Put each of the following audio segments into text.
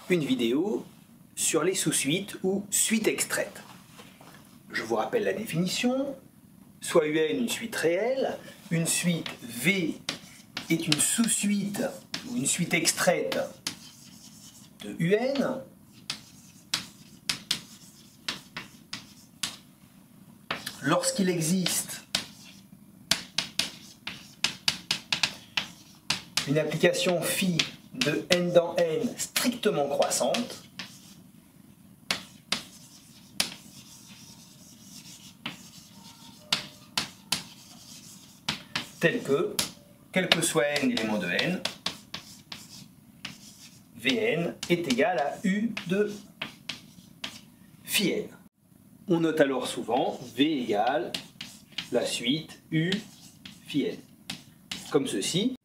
une vidéo sur les sous-suites ou suites extraites. Je vous rappelle la définition. Soit UN une suite réelle, une suite V est une sous-suite ou une suite extraite de UN. Lorsqu'il existe une application phi de n dans n strictement croissante, telle que, quel que soit n éléments de n, Vn est égal à U de phi n. On note alors souvent V égale la suite U phi n. Comme ceci.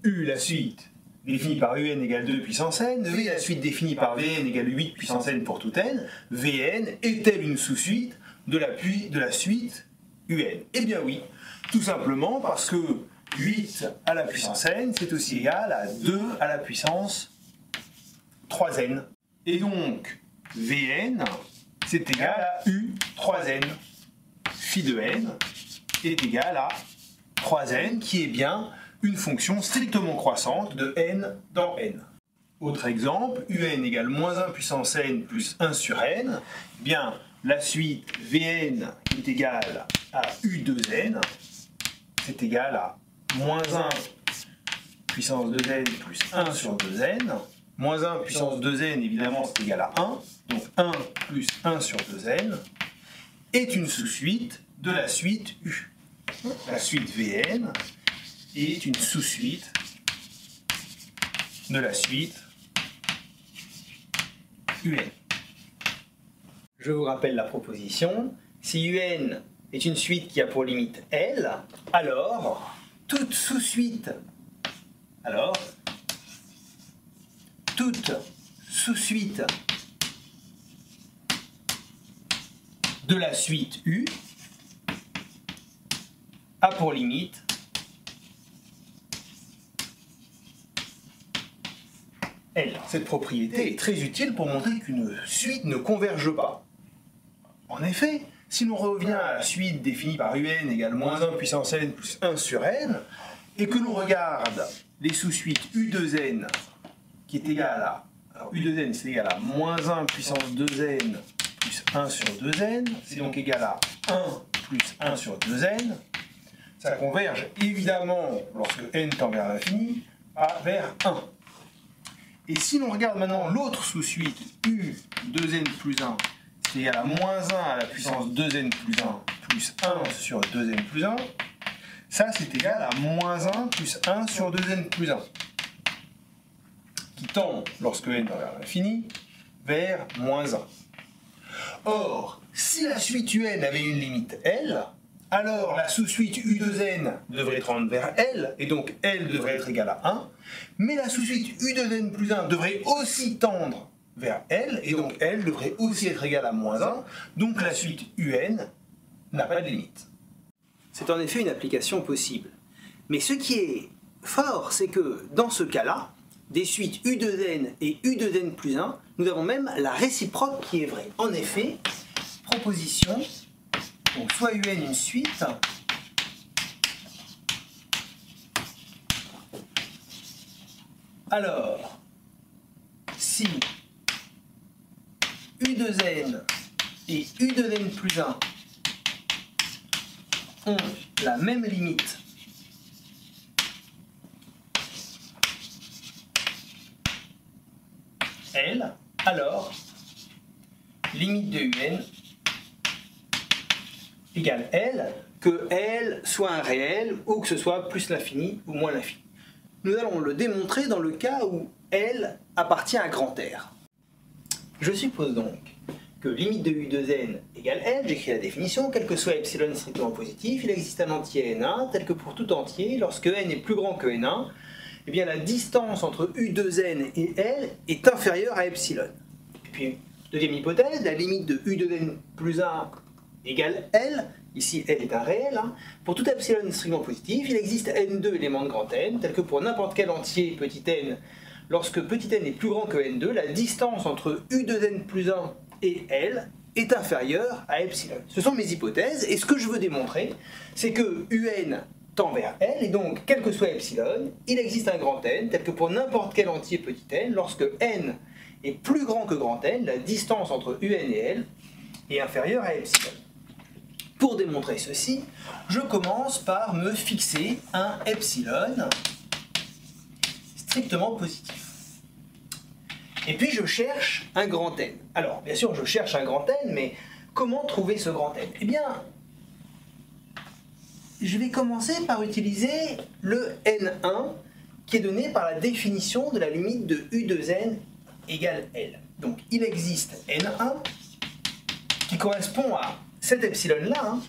U la suite définie par UN égale 2 puissance n, V la suite définie par Vn égale 8 puissance n pour tout n, Vn est-elle une sous-suite de la suite UN? Eh bien oui, tout simplement parce que 8 à la puissance n, c'est aussi égal à 2 à la puissance 3n. Et donc, Vn, c'est égal à U 3n. Phi de n est égal à 3n, qui est bien une fonction strictement croissante de n dans n. Autre exemple, un égale moins 1 puissance n plus 1 sur n. Eh bien, la suite Vn est égale à U2n, c'est égal à moins 1 puissance 2n plus 1 sur 2n. Moins 1 puissance 2n, évidemment, c'est égal à 1. Donc 1 plus 1 sur 2n est une sous-suite de la suite U. La suite Vn est une sous-suite de la suite UN. Je vous rappelle la proposition. Si UN est une suite qui a pour limite L, alors toute sous-suite de la suite U a pour limite L. Cette propriété est très utile pour montrer qu'une suite ne converge pas. En effet, si l'on revient à la suite définie par UN égale moins 1 puissance n plus 1 sur n, et que l'on regarde les sous-suites U2n qui est égal à, alors U2n c'est égal à moins 1 puissance 2n plus 1 sur 2n, c'est donc égal à 1 plus 1 sur 2n, ça converge évidemment, lorsque n tend vers l'infini, vers 1. Et si l'on regarde maintenant l'autre sous-suite U2n plus 1, c'est égal à moins 1 à la puissance 2n plus 1 plus 1 sur 2n plus 1, ça c'est égal à moins 1 plus 1 sur 2n plus 1, qui tend, lorsque n tend vers l'infini, vers moins 1. Or, si la suite UN avait une limite L, alors la sous-suite U2n devrait tendre vers L, et donc L devrait être égal à 1, mais la sous-suite U2n plus 1 devrait aussi tendre vers L, et donc L devrait aussi être égal à moins 1, donc la suite UN n'a pas de limite. C'est en effet une application possible. Mais ce qui est fort, c'est que dans ce cas-là, des suites U2n et U2n plus 1, nous avons même la réciproque qui est vraie. En effet, proposition, donc soit UN une suite, alors si U2n et U2n plus 1 ont la même limite L, alors limite de UN égale L, que L soit un réel ou que ce soit plus l'infini ou moins l'infini. Nous allons le démontrer dans le cas où L appartient à grand R. Je suppose donc que limite de U2n égale L, j'écris la définition, quel que soit epsilon strictement positif, il existe un entier N1 tel que pour tout entier, lorsque N est plus grand que N1, eh bien la distance entre U2n et L est inférieure à epsilon. Et puis, deuxième hypothèse, la limite de U2n plus 1 égale L, ici L est un réel, hein. Pour tout epsilon strictement positif, il existe N2 éléments de grand N, tels que pour n'importe quel entier petit n lorsque petit n est plus grand que n2, la distance entre u de n plus 1 et L est inférieure à epsilon. Ce sont mes hypothèses, et ce que je veux démontrer, c'est que un tend vers L, et donc, quel que soit epsilon, il existe un grand N, tel que pour n'importe quel entier petit n, lorsque n est plus grand que grand N, la distance entre un et L est inférieure à epsilon. Pour démontrer ceci, je commence par me fixer un epsilon strictement positif. Et puis je cherche un grand N. Alors, bien sûr, je cherche un grand N, mais comment trouver ce grand N? Eh bien, je vais commencer par utiliser le N1 qui est donné par la définition de la limite de U de n égale L. Donc, il existe N1 qui correspond à cet epsilon-là, hein,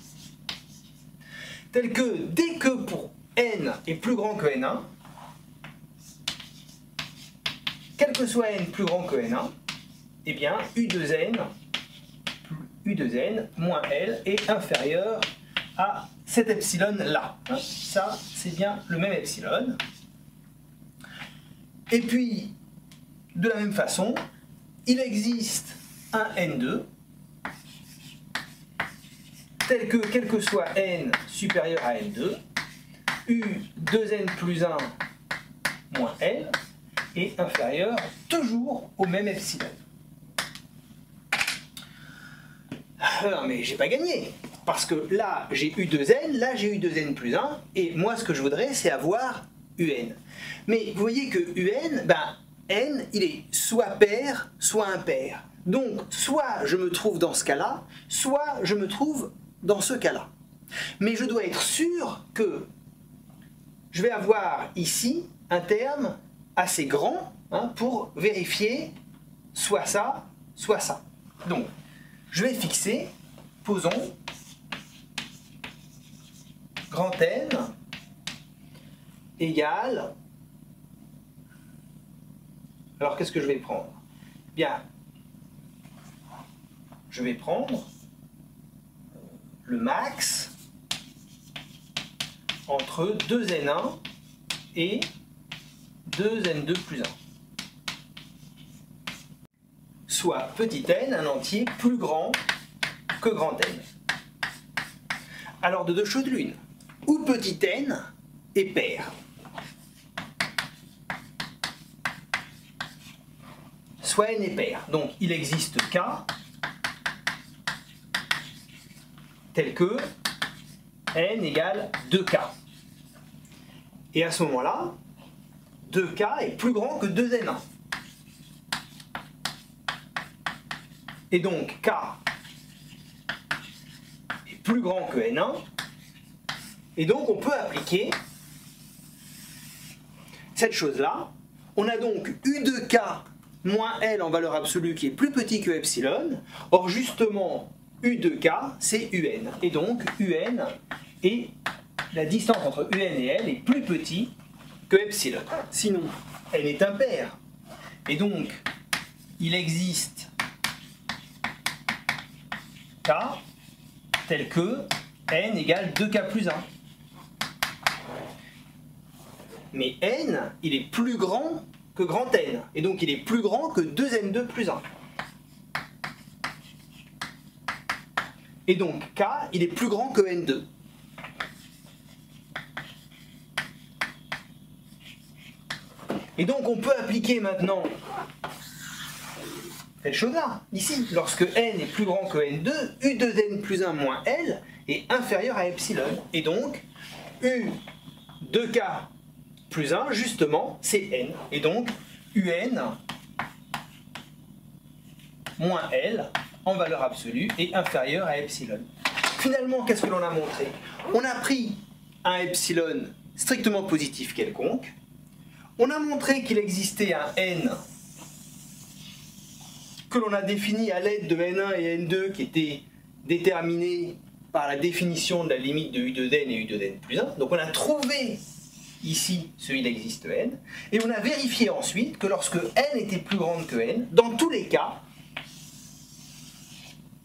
tel que dès que pour n est plus grand que n1, quel que soit n plus grand que n1, eh bien u de n moins L est inférieur à cet epsilon-là. Hein. Ça, c'est bien le même epsilon. Et puis, de la même façon, il existe un n2 tel que, quel que soit n supérieur à n2, u 2n plus 1 moins L est inférieur toujours au même epsilon. Alors, mais j'ai pas gagné, parce que là j'ai u 2n, là j'ai u 2n plus 1, et moi ce que je voudrais c'est avoir un. Mais vous voyez que un, ben, n il est soit pair, soit impair. Donc soit je me trouve dans ce cas-là, soit je me trouve dans ce cas-là. Mais je dois être sûr que je vais avoir ici un terme assez grand, hein, pour vérifier soit ça, soit ça. Donc, je vais fixer, posons, grand N égale... Alors, qu'est-ce que je vais prendre? Bien, je vais prendre le max entre 2n1 et 2n2 plus 1. Soit petit n, un entier plus grand que grand N. Alors de deux choses l'une, ou petit n est pair, soit n est pair. Donc il existe K tel que n égale 2K. Et à ce moment-là, 2K est plus grand que 2n1. Et donc K est plus grand que n1. Et donc on peut appliquer cette chose-là. On a donc U de K moins L en valeur absolue qui est plus petit que epsilon. Or justement, U de K, c'est UN. Et donc, UN est la distance entre UN et L est plus petit que epsilon. Sinon, elle est impaire. Et donc, il existe K tel que N égale 2K plus 1. Mais N, il est plus grand que grand N. Et donc, il est plus grand que 2N2 plus 1. Et donc, K, il est plus grand que N2. Et donc, on peut appliquer maintenant cette chose-là, ici. Lorsque N est plus grand que N2, U de N plus 1 moins L est inférieur à epsilon. Et donc, U de K plus 1, justement, c'est N. Et donc, UN moins L en valeur absolue est inférieur à epsilon. Finalement, qu'est-ce que l'on a montré? On a pris un epsilon strictement positif quelconque. On a montré qu'il existait un n que l'on a défini à l'aide de n1 et n2 qui était déterminé par la définition de la limite de u de n et u de n plus 1. Donc on a trouvé ici celui d'existe n, et on a vérifié ensuite que lorsque n était plus grande que n, dans tous les cas,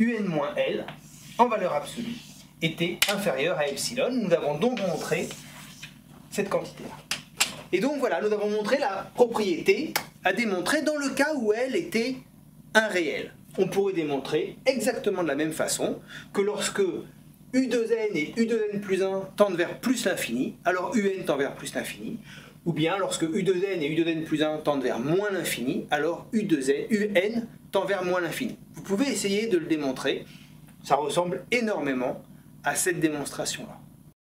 un moins L, en valeur absolue, était inférieur à epsilon. Nous avons donc montré cette quantité-là. Et donc voilà, nous avons montré la propriété à démontrer dans le cas où elle était un réel. On pourrait démontrer exactement de la même façon que lorsque U2n et U2n plus 1 tendent vers plus l'infini, alors UN tend vers plus l'infini, ou bien lorsque U2n et U2n plus 1 tendent vers moins l'infini, alors UN tend vers moins l'infini. Vous pouvez essayer de le démontrer, ça ressemble énormément à cette démonstration-là.